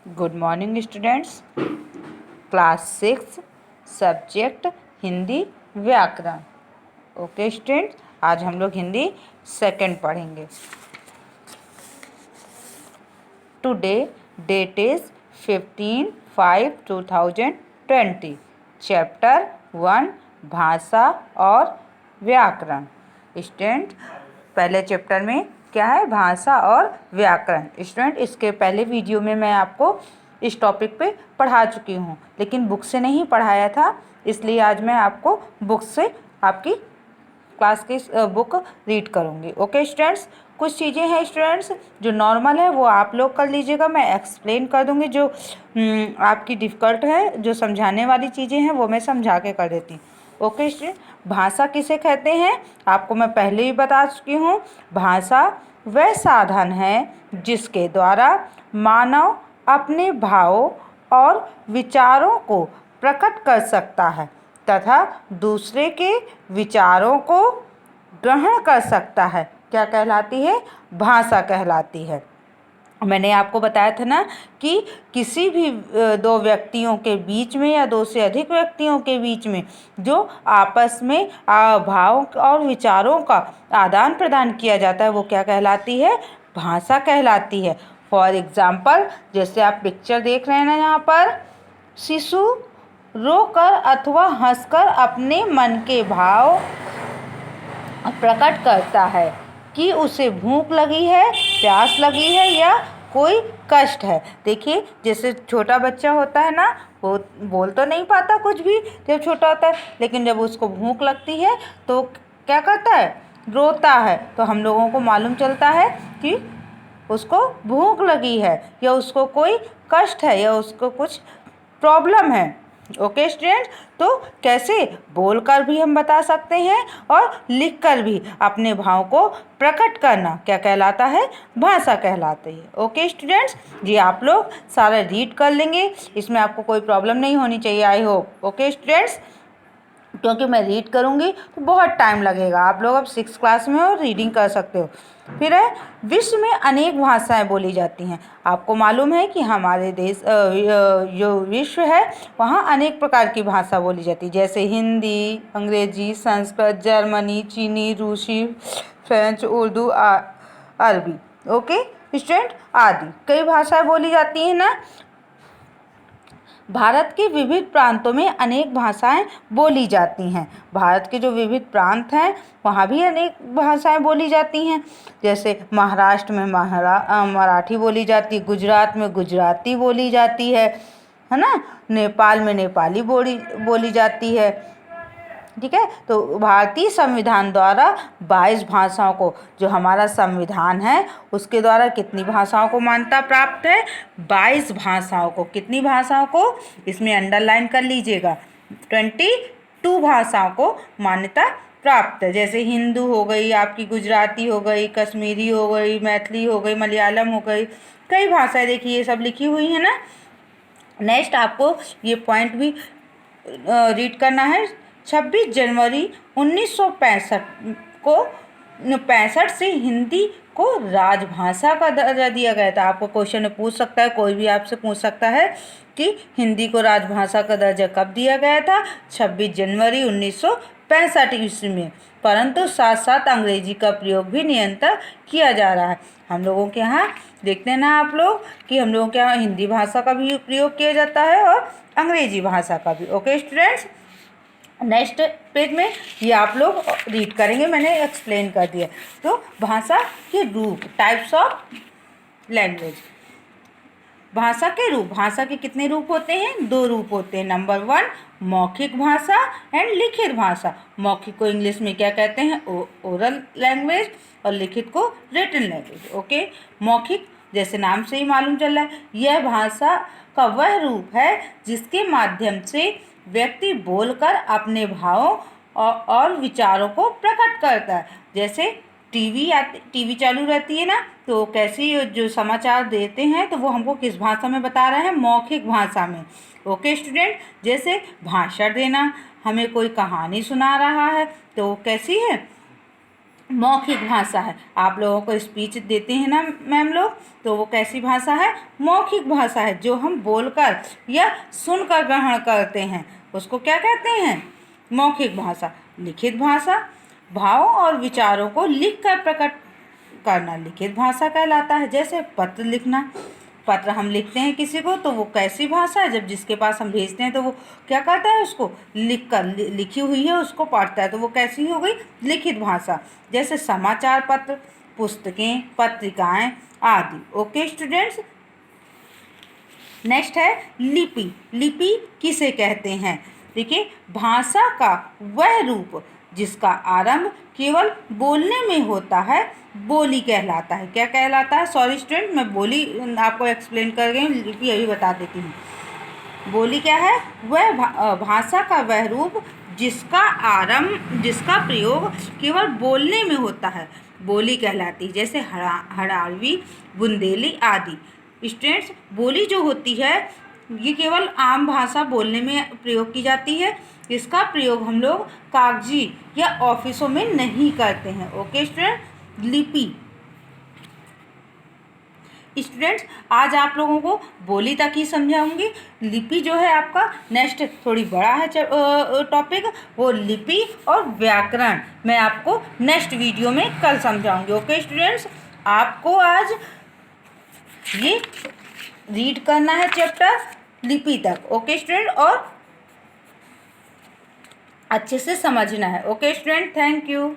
Good morning students. Class 6 subject Hindi व्याकरण। Okay students, आज हम लोग हिंदी सेकंड पढ़ेंगे। Today date is 15/5/2020। चैप्टर 1 भाषा और व्याकरण। स्टूडेंट, पहले चैप्टर में क्या है? भाषा और व्याकरण। स्टूडेंट, इसके पहले वीडियो में मैं आपको इस टॉपिक पे पढ़ा चुकी हूँ, लेकिन बुक से नहीं पढ़ाया था, इसलिए आज मैं आपको बुक से आपकी क्लास की बुक रीड करूँगी। ओके स्टूडेंट्स, कुछ चीज़ें हैं स्टूडेंट्स जो नॉर्मल है वो आप लोग कर लीजिएगा, मैं एक्सप्लेन कर दूँगी। जो आपकी डिफ़िकल्ट है, जो समझाने वाली चीज़ें हैं वो मैं समझा के कर देती हूँ। ओके स्टूडेंट, भाषा किसे कहते हैं आपको मैं पहले ही बता चुकी हूँ। भाषा वह साधन है जिसके द्वारा मानव अपने भावों और विचारों को प्रकट कर सकता है तथा दूसरे के विचारों को ग्रहण कर सकता है। क्या कहलाती है? भाषा कहलाती है। मैंने आपको बताया था ना कि किसी भी दो व्यक्तियों के बीच में या दो से अधिक व्यक्तियों के बीच में जो आपस में भावों और विचारों का आदान प्रदान किया जाता है वो क्या कहलाती है? भाषा कहलाती है। फॉर एग्जाम्पल, जैसे आप पिक्चर देख रहे हैं ना, यहाँ पर शिशु रोकर अथवा हंसकर अपने मन के भाव प्रकट करता है कि उसे भूख लगी है, प्यास लगी है या कोई कष्ट है। देखिए, जैसे छोटा बच्चा होता है ना, वो बोल तो नहीं पाता कुछ भी जब छोटा होता है, लेकिन जब उसको भूख लगती है तो क्या करता है? रोता है। तो हम लोगों को मालूम चलता है कि उसको भूख लगी है या उसको कोई कष्ट है या उसको कुछ प्रॉब्लम है। ओके स्टूडेंट, तो कैसे बोलकर भी हम बता सकते हैं और लिखकर भी अपने भाव को प्रकट करना क्या कहलाता है? भाषा कहलाती है। ओके स्टूडेंट्स, जी आप लोग सारा रीड कर लेंगे, इसमें आपको कोई प्रॉब्लम नहीं होनी चाहिए, आई होप। ओके स्टूडेंट्स, क्योंकि मैं रीड करूँगी तो बहुत टाइम लगेगा। आप लोग अब 6 क्लास में हो, रीडिंग कर सकते हो। फिर है, विश्व में अनेक भाषाएं बोली जाती हैं। आपको मालूम है कि हमारे देश जो विश्व है वहाँ अनेक प्रकार की भाषा बोली जाती है, जैसे हिंदी, अंग्रेजी, संस्कृत, जर्मनी, चीनी, रूसी, फ्रेंच, उर्दू, अरबी। ओके स्टूडेंट, आदि कई भाषाएं बोली जाती हैं ना। भारत के विविध प्रांतों में अनेक भाषाएं बोली जाती हैं। भारत के जो विविध प्रांत हैं वहाँ भी अनेक भाषाएं बोली जाती हैं। जैसे महाराष्ट्र में मराठी बोली जाती है, गुजरात में गुजराती बोली जाती है ना, नेपाल में नेपाली बोली जाती है। ठीक है, तो भारतीय संविधान द्वारा 22 भाषाओं को, जो हमारा संविधान है उसके द्वारा कितनी भाषाओं को मान्यता प्राप्त है? 22 भाषाओं को। कितनी भाषाओं को? इसमें अंडरलाइन कर लीजिएगा, 22 भाषाओं को मान्यता प्राप्त है। जैसे हिंदू हो गई आपकी, गुजराती हो गई, कश्मीरी हो गई, मैथिली हो गई, मलयालम हो गई, कई भाषाएं देखिए ये सब लिखी हुई है ना। नेक्स्ट आपको ये पॉइंट भी रीड करना है। 26 जनवरी 1965 को 65 से हिंदी को राजभाषा का दर्जा दिया गया था। आपको क्वेश्चन में पूछ सकता है, कोई भी आपसे पूछ सकता है कि हिंदी को राजभाषा का दर्जा कब दिया गया था? 26 जनवरी 1965 ईस्वी में। परंतु साथ साथ अंग्रेजी का प्रयोग भी निरंतर किया जा रहा है। हम लोगों के यहाँ देखते हैं ना आप लोग कि हम लोगों के यहाँ हिंदी भाषा का भी प्रयोग किया जाता है और अंग्रेजी भाषा का भी। ओके स्टूडेंट्स, नेक्स्ट पेज में ये आप लोग रीड करेंगे, मैंने एक्सप्लेन कर दिया। तो भाषा के रूप, टाइप्स ऑफ लैंग्वेज। भाषा के रूप, भाषा के कितने रूप होते हैं? 2 रूप होते हैं। नंबर 1 मौखिक भाषा एंड लिखित भाषा। मौखिक को इंग्लिश में क्या कहते हैं? ओरल लैंग्वेज, और लिखित को रिटन लैंग्वेज। ओके, मौखिक जैसे नाम से ही मालूम चल रहा है, यह भाषा का वह रूप है जिसके माध्यम से व्यक्ति बोलकर अपने भावों और विचारों को प्रकट करता है। जैसे टीवी चालू रहती है ना, तो कैसे जो समाचार देते हैं तो वो हमको किस भाषा में बता रहे हैं? मौखिक भाषा में। ओके स्टूडेंट, जैसे भाषण देना, हमें कोई कहानी सुना रहा है तो कैसी है? मौखिक भाषा है। आप लोगों को स्पीच देते हैं ना मैम लोग, तो वो कैसी भाषा है? मौखिक भाषा है, जो हम बोलकर या सुनकर ग्रहण करते हैं, उसको क्या कहते हैं? मौखिक भाषा। लिखित भाषा, भावों और विचारों को लिखकर प्रकट करना लिखित भाषा कहलाता है। जैसे पत्र लिखना, पत्र हम लिखते हैं किसी को, तो वो कैसी भाषा है? जब जिसके पास हम भेजते हैं तो वो क्या करता है? उसको लिख कर, लिखी हुई है उसको पढ़ता है, तो वो कैसी हो गई? लिखित भाषा। जैसे समाचार पत्र, पुस्तकें, पत्रिकाएं आदि। ओके स्टूडेंट्स, नेक्स्ट है लिपि। लिपि किसे कहते हैं? देखिए, भाषा का वह रूप जिसका आरंभ केवल बोलने में होता है, बोली कहलाता है। क्या कहलाता है? सॉरी स्टूडेंट, मैं बोली आपको एक्सप्लेन कर गई हूँ, लिपि अभी बता देती हूँ। बोली क्या है? वह भाषा का वह रूप जिसका प्रयोग केवल बोलने में होता है, बोली कहलाती है। जैसे हड़ालवी, बुंदेली आदि। स्टूडेंट्स, बोली जो होती है ये केवल आम भाषा बोलने में प्रयोग की जाती है। इसका प्रयोग हम लोग कागजी या ऑफिसों में नहीं करते हैं। ओके स्टूडेंट, लिपि। स्टूडेंट्स, आज आप लोगों को बोली तक ही समझाऊंगी। लिपि जो है आपका नेक्स्ट थोड़ी बड़ा है टॉपिक, वो लिपि और व्याकरण मैं आपको नेक्स्ट वीडियो में कल समझाऊंगी। ओके स्टूडेंट्स, आपको आज ये रीड करना है चैप्टर लिपि तक। ओके स्टूडेंट, और अच्छे से समझना है। Okay student, thank you.